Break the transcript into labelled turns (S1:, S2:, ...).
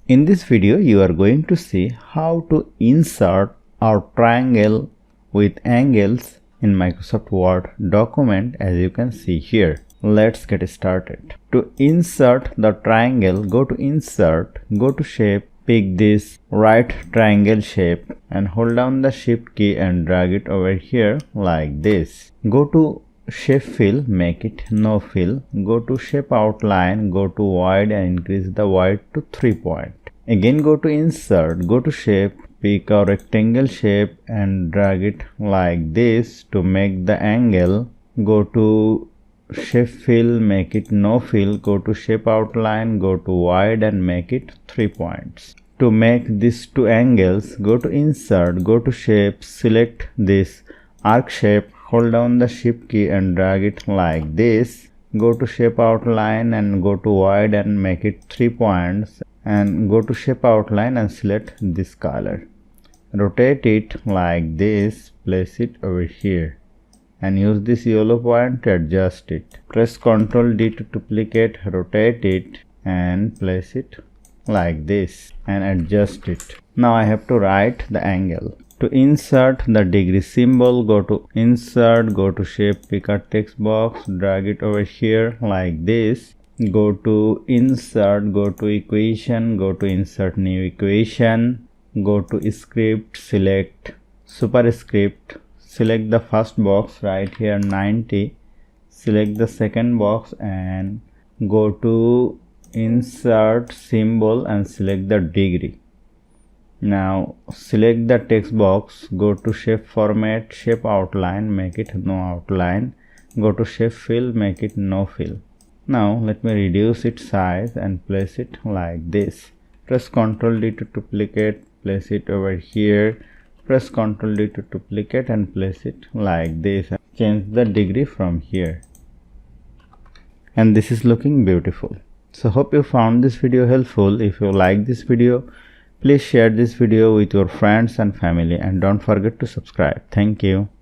S1: In this video, you are going to see how to insert our triangle with angles in Microsoft Word document, as you can see here. Let's get started. To insert the triangle, go to Insert, go to Shape, pick this right triangle shape and hold down the Shift key and drag it over here like this. Go to Shape Fill, make it No Fill. Go to Shape Outline, go to Wide and increase the wide to 3 point. Again go to Insert, go to Shape, pick a rectangle shape and drag it like this to make the angle. Go to Shape Fill, make it No Fill, go to Shape Outline, go to Wide and make it 3 points. To make these two angles, go to Insert, go to Shape, select this arc shape, hold down the Shift key and drag it like this. Go to Shape Outline and go to Wide and make it 3 points and go to Shape Outline and select this color. Rotate it like this, place it over here and use this yellow point to adjust it. Press Ctrl D to duplicate, rotate it and place it like this and adjust it. Now I have to write the angle. To insert the degree symbol, go to Insert, go to Shape, pick a text box, drag it over here like this. Go to Insert, go to Equation, go to Insert New Equation, go to Script, select Superscript, select the first box right here 90, select the second box and go to Insert Symbol and select the degree. Now select the text box, go to Shape Format, Shape Outline, make it No Outline, go to Shape Fill, make it No Fill. Now let me reduce its size and place it like this. Press Ctrl D to duplicate, place it over here. Press Ctrl D to duplicate and place it like this. Change the degree from here. And this is looking beautiful. So hope you found this video helpful. If you like this video, please share this video with your friends and family and don't forget to subscribe. Thank you.